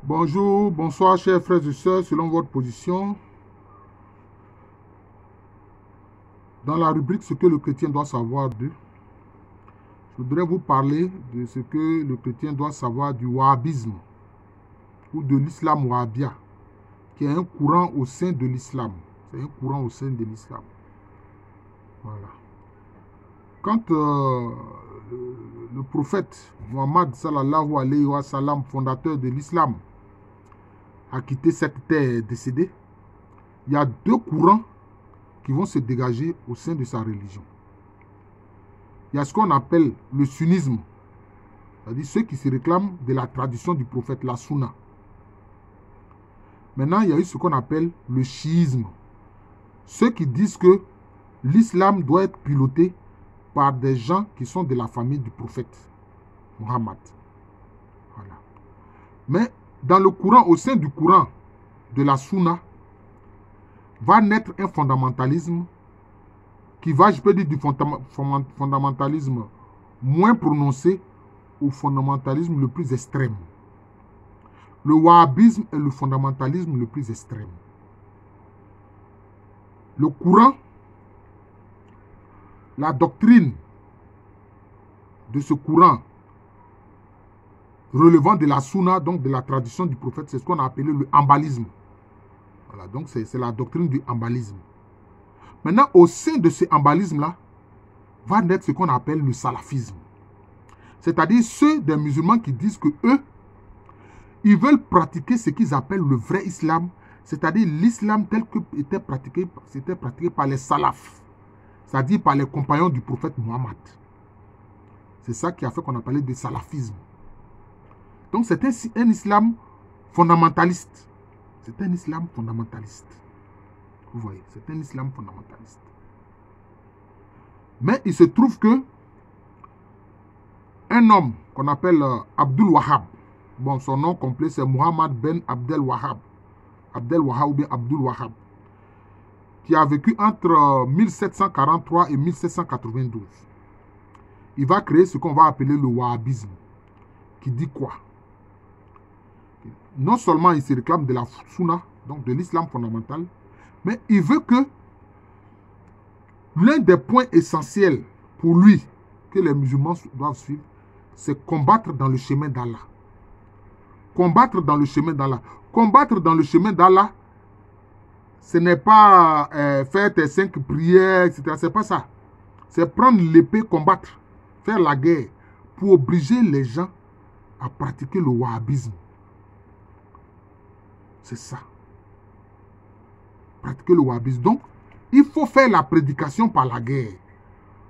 Bonjour, bonsoir, chers frères et sœurs, selon votre position. Dans la rubrique Ce que le chrétien doit savoir d'eux, je voudrais vous parler de ce que le chrétien doit savoir du wahhabisme ou de l'islam wahhabia, qui est un courant au sein de l'islam. C'est un courant au sein de l'islam. Voilà. Quand le prophète Muhammad sallallahu alayhi wa sallam, fondateur de l'islam, a quitté cette terre décédée, il y a deux courants qui vont se dégager au sein de sa religion. Il y a ce qu'on appelle le sunnisme, c'est-à-dire ceux qui se réclament de la tradition du prophète, la sunna. Maintenant, il y a eu ce qu'on appelle le chiisme, ceux qui disent que l'islam doit être piloté par des gens qui sont de la famille du prophète Muhammad. Voilà. Mais dans le courant, au sein du courant de la sunna, va naître un fondamentalisme qui va, je peux dire, du fondamentalisme moins prononcé au fondamentalisme le plus extrême. Le wahhabisme est le fondamentalisme le plus extrême. Le courant, la doctrine de ce courant relevant de la sunna, donc de la tradition du prophète, c'est ce qu'on a appelé le hanbalisme. Voilà, donc c'est la doctrine du hanbalisme. Maintenant, au sein de ce hanbalisme-là, va naître ce qu'on appelle le salafisme. C'est-à-dire ceux des musulmans qui disent que eux, ils veulent pratiquer ce qu'ils appellent le vrai islam, c'est-à-dire l'islam tel que c'était pratiqué par les salafs, c'est-à-dire par les compagnons du prophète Muhammad. C'est ça qui a fait qu'on a parlé de salafisme. Donc c'est un islam fondamentaliste. C'est un islam fondamentaliste. Vous voyez, c'est un islam fondamentaliste. Mais il se trouve que un homme qu'on appelle Abdul Wahhab, bon, son nom complet c'est Muhammad ben Abdel Wahhab, Abdel Wahhab ou bien Abdul Wahhab, qui a vécu entre 1743 et 1792. Il va créer ce qu'on va appeler le wahhabisme, qui dit quoi? Non seulement il se réclame de la sunna, donc de l'islam fondamental, mais il veut que l'un des points essentiels pour lui que les musulmans doivent suivre, c'est combattre dans le chemin d'Allah. Combattre dans le chemin d'Allah. Combattre dans le chemin d'Allah, ce n'est pas faire tes 5 prières, etc. C'est pas ça. C'est prendre l'épée, combattre, faire la guerre, pour obliger les gens à pratiquer le wahhabisme. C'est ça. Pratiquer le wahhabisme. Donc, il faut faire la prédication par la guerre.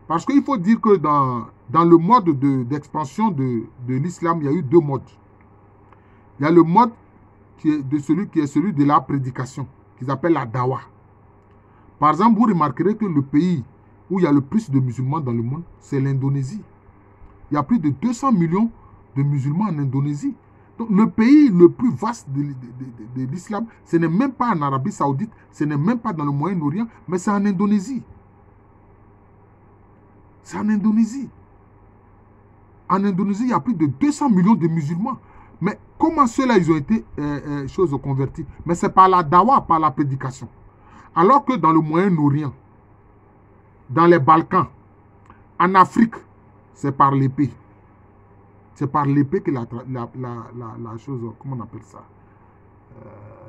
Parce qu'il faut dire que dans le mode d'expansion de l'islam, il y a eu deux modes. Il y a le mode qui est celui de la prédication, qu'ils appellent la dawa. Par exemple, vous remarquerez que le pays où il y a le plus de musulmans dans le monde, c'est l'Indonésie. Il y a plus de 200 millions de musulmans en Indonésie. Donc, le pays le plus vaste de l'islam, ce n'est même pas en Arabie Saoudite, ce n'est même pas dans le Moyen-Orient, mais c'est en Indonésie. C'est en Indonésie. En Indonésie, il y a plus de 200 millions de musulmans. Mais comment ceux-là, ils ont été convertis? Mais c'est par la dawa, par la prédication. Alors que dans le Moyen-Orient, dans les Balkans, en Afrique, c'est par l'épée. C'est par l'épée que la chose, comment on appelle ça?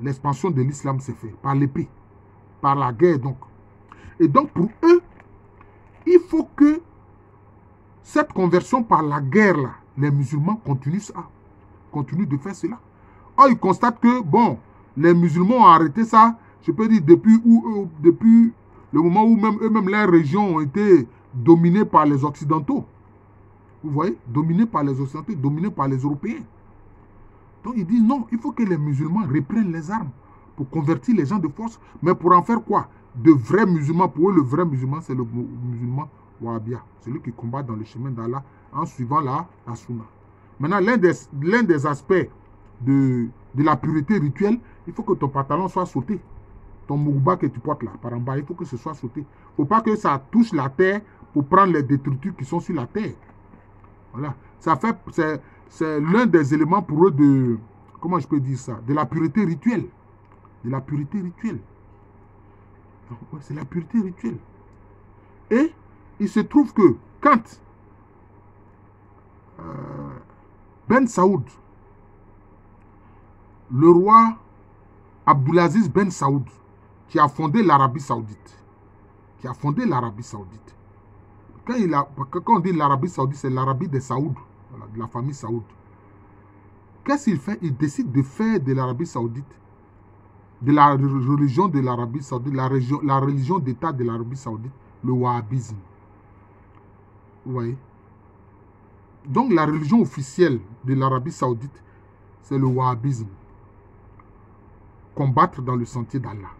L'expansion de l'islam s'est faite. Par l'épée. Par la guerre, donc. Et donc, pour eux, il faut que cette conversion par la guerre, là, les musulmans continuent de faire cela. Or, ils constatent que, bon, les musulmans ont arrêté ça, je peux dire, depuis le moment où même eux-mêmes, leurs régions ont été dominées par les Occidentaux. Vous voyez? Dominés par les Occidentaux, dominés par les Européens. Donc, ils disent non, il faut que les musulmans reprennent les armes pour convertir les gens de force. Mais pour en faire quoi? De vrais musulmans. Pour eux, le vrai musulman, c'est le musulman wahhabia. Celui qui combat dans le chemin d'Allah en suivant la sunna. Maintenant, l'un des aspects de la pureté rituelle, il faut que ton pantalon soit sauté. Ton mourba que tu portes là, par en bas, il faut que ce soit sauté. Il ne faut pas que ça touche la terre pour prendre les détritus qui sont sur la terre. Voilà. C'est l'un des éléments pour eux comment je peux dire ça, de la pureté rituelle. De la pureté rituelle. Ouais, c'est la pureté rituelle. Et il se trouve que quand Ben Saoud, le roi Abdulaziz Ben Saoud, qui a fondé l'Arabie Saoudite, quand on dit l'Arabie Saoudite, c'est l'Arabie des Saoud, voilà, de la famille Saoud. Qu'est-ce qu'il fait? Il décide de faire de l'Arabie Saoudite, de la religion de l'Arabie Saoudite, la religion d'État de l'Arabie Saoudite, le wahhabisme. Vous voyez? Donc la religion officielle de l'Arabie Saoudite, c'est le wahhabisme. Combattre dans le sentier d'Allah.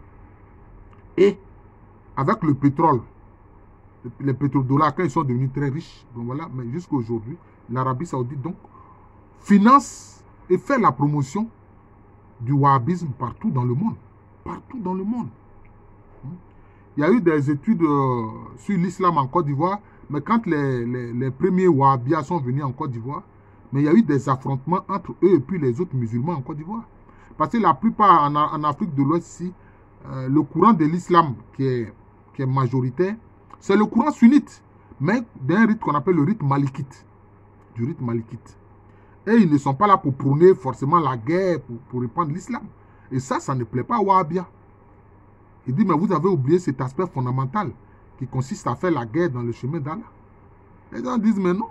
Et avec le pétrole, les pétrodollars, quand ils sont devenus très riches, donc voilà, mais jusqu'à aujourd'hui, l'Arabie Saoudite donc finance et fait la promotion du wahhabisme partout dans le monde. Partout dans le monde. Il y a eu des études sur l'islam en Côte d'Ivoire, mais quand les premiers wahhabias sont venus en Côte d'Ivoire, mais il y a eu des affrontements entre eux et puis les autres musulmans en Côte d'Ivoire. Parce que la plupart en Afrique de l'Ouest ici, le courant de l'islam qui est majoritaire, c'est le courant sunnite, mais d'un rite qu'on appelle le rite malikite. Du rite malikite. Et ils ne sont pas là pour prôner forcément la guerre, pour répandre l'islam. Et ça ne plaît pas aux Wahhabia. Il dit, mais vous avez oublié cet aspect fondamental qui consiste à faire la guerre dans le chemin d'Allah. Les gens disent, mais non,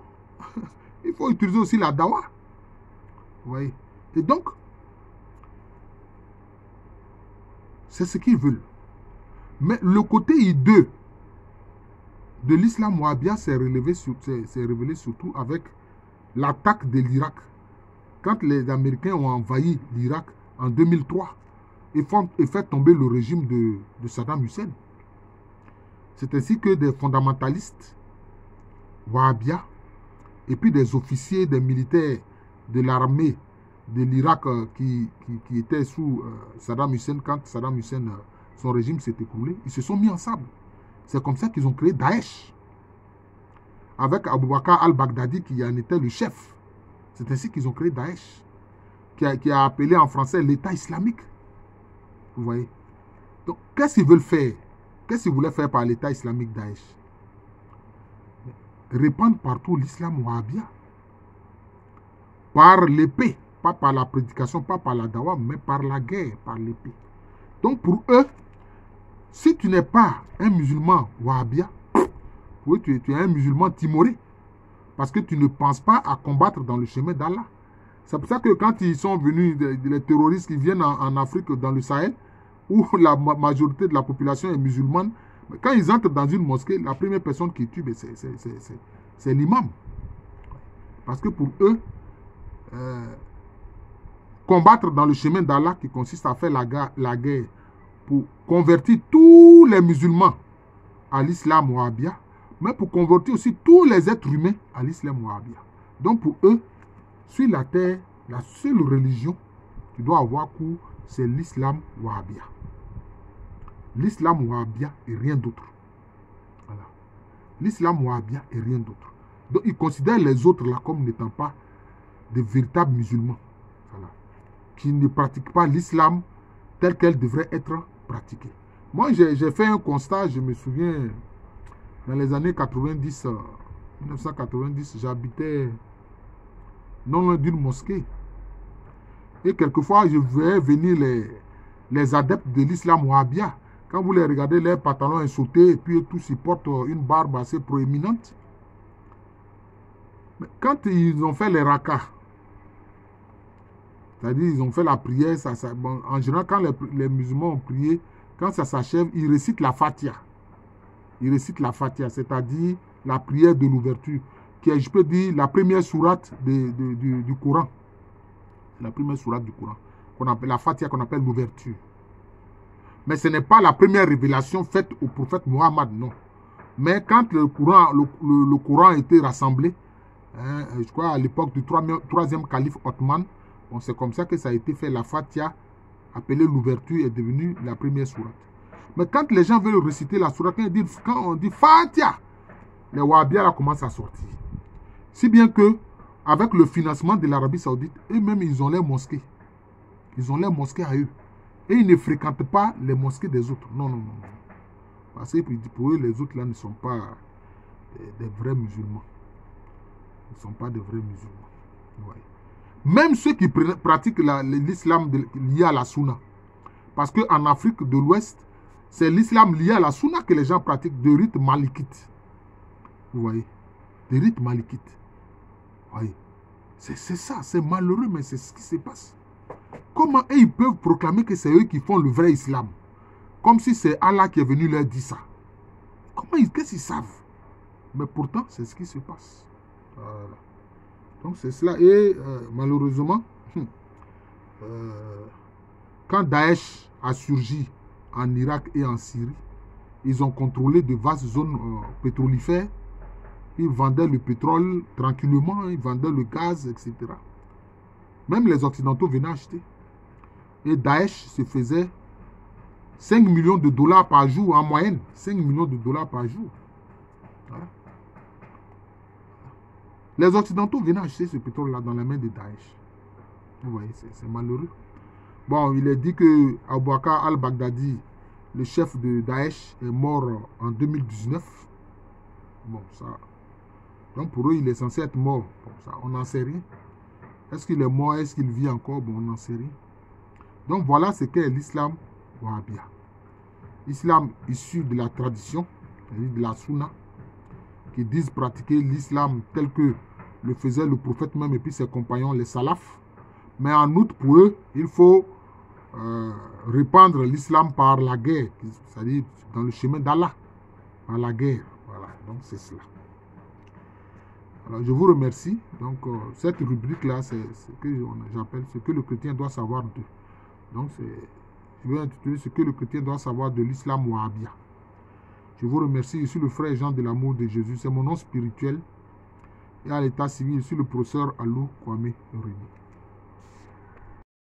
il faut utiliser aussi la dawa. Vous voyez? Et donc, c'est ce qu'ils veulent. Mais le côté hideux de l'islam wahhabia s'est révélé surtout avec l'attaque de l'Irak. Quand les Américains ont envahi l'Irak en 2003 et fait tomber le régime de Saddam Hussein. C'est ainsi que des fondamentalistes wahhabia et puis des officiers, des militaires de l'armée de l'Irak qui étaient sous Saddam Hussein, quand Saddam Hussein, son régime s'est écroulé, ils se sont mis ensemble. C'est comme ça qu'ils ont créé Daesh. Avec Abu Bakr al-Baghdadi qui en était le chef. C'est ainsi qu'ils ont créé Daesh. Qui a appelé en français l'État islamique. Vous voyez? Donc, qu'est-ce qu'ils veulent faire? Qu'est-ce qu'ils voulaient faire par l'État islamique Daesh? Répandre partout l'islam wahhabia. Par l'épée. Pas par la prédication, pas par la dawa, mais par la guerre, par l'épée. Donc, pour eux, si tu n'es pas un musulman wahhabia, oui, tu es un musulman timoré. Parce que tu ne penses pas à combattre dans le chemin d'Allah. C'est pour ça que quand ils sont venus, les terroristes qui viennent en Afrique, dans le Sahel, où la majorité de la population est musulmane, quand ils entrent dans une mosquée, la première personne qui tue, c'est l'imam. Parce que pour eux, combattre dans le chemin d'Allah, qui consiste à faire la guerre pour convertir tous les musulmans à l'islam wahhabia, mais pour convertir aussi tous les êtres humains à l'islam wahhabia. Donc pour eux, sur la terre, la seule religion qui doit avoir cours, c'est l'islam wahhabia. L'islam wahhabia et rien d'autre. Voilà. L'islam wahhabia et rien d'autre. Donc ils considèrent les autres là comme n'étant pas de véritables musulmans. Voilà. Qui ne pratiquent pas l'islam tel qu'elle devrait être pratiquée. Moi, j'ai fait un constat, je me souviens, dans les années 90, 1990, j'habitais non loin d'une mosquée. Et quelquefois, je voyais venir les adeptes de l'islam wahhabia. Quand vous les regardez, leurs pantalons sautés, et puis tous ils portent une barbe assez proéminente. Mais quand ils ont fait les rakas, c'est-à-dire ils ont fait la prière, bon, en général, quand les musulmans ont prié, quand ça s'achève, ils récitent la Fatiha. Ils récitent la Fatiha, c'est-à-dire la prière de l'ouverture, qui est, je peux dire, la première sourate du Coran. La première sourate du Coran, la Fatiha qu'on appelle l'ouverture. Mais ce n'est pas la première révélation faite au prophète Mohammed, non. Mais quand le Coran a été rassemblé, hein, je crois à l'époque du troisième calife Othman, bon, c'est comme ça que ça a été fait. La Fatiha, appelée l'ouverture, est devenue la première sourate. Mais quand les gens veulent réciter la sourate, quand on dit Fatiha, les Wahhabias commencent à sortir. Si bien que, avec le financement de l'Arabie Saoudite, eux-mêmes, ils ont les mosquées. Ils ont leurs mosquées à eux. Et ils ne fréquentent pas les mosquées des autres. Non, non, non. Parce que pour eux, les autres là ne sont pas des vrais musulmans. Ils ne sont pas des vrais musulmans. Ouais. Même ceux qui pratiquent l'islam lié à la Sunna. Parce qu'en Afrique de l'Ouest, c'est l'islam lié à la Sunna que les gens pratiquent de rite malikite. Vous voyez? De rite malikite. Vous voyez? C'est ça, c'est malheureux, mais c'est ce qui se passe. Comment ils peuvent proclamer que c'est eux qui font le vrai islam? Comme si c'est Allah qui est venu leur dire ça. Qu'est-ce qu'ils savent? Mais pourtant, c'est ce qui se passe. Voilà. Donc c'est cela. Et malheureusement, quand Daesh a surgi en Irak et en Syrie, ils ont contrôlé de vastes zones pétrolifères. Ils vendaient le pétrole tranquillement, ils vendaient le gaz, etc. Même les Occidentaux venaient acheter. Et Daesh se faisait 5 millions de dollars par jour en moyenne. 5 millions de dollars par jour. Voilà. Les Occidentaux venaient acheter ce pétrole-là dans la main de Daesh. Vous voyez, c'est malheureux. Bon, il est dit que Abu Bakr al-Baghdadi, le chef de Daesh, est mort en 2019. Bon, ça... Donc pour eux, il est censé être mort. Bon, ça, on n'en sait rien. Est-ce qu'il est mort? Est-ce qu'il vit encore? Bon, on n'en sait rien. Donc voilà ce qu'est l'islam wahhabia. Islam issu de la tradition, c'est-à-dire de la sunna, qui disent pratiquer l'islam tel que le faisait le prophète même et puis ses compagnons, les salafs. Mais en outre, pour eux, il faut répandre l'islam par la guerre, c'est-à-dire dans le chemin d'Allah, par la guerre. Voilà, donc c'est cela. Alors, je vous remercie. Donc, cette rubrique-là, c'est ce que j'appelle ce que le chrétien doit savoir d'eux. Donc, je vais intituler ce que le chrétien doit savoir de l'islam wahhabia. Je vous remercie. Je suis le frère Jean de l'amour de Jésus. C'est mon nom spirituel. Et à l'état civil, je suis le professeur Alou Kwame Rémy.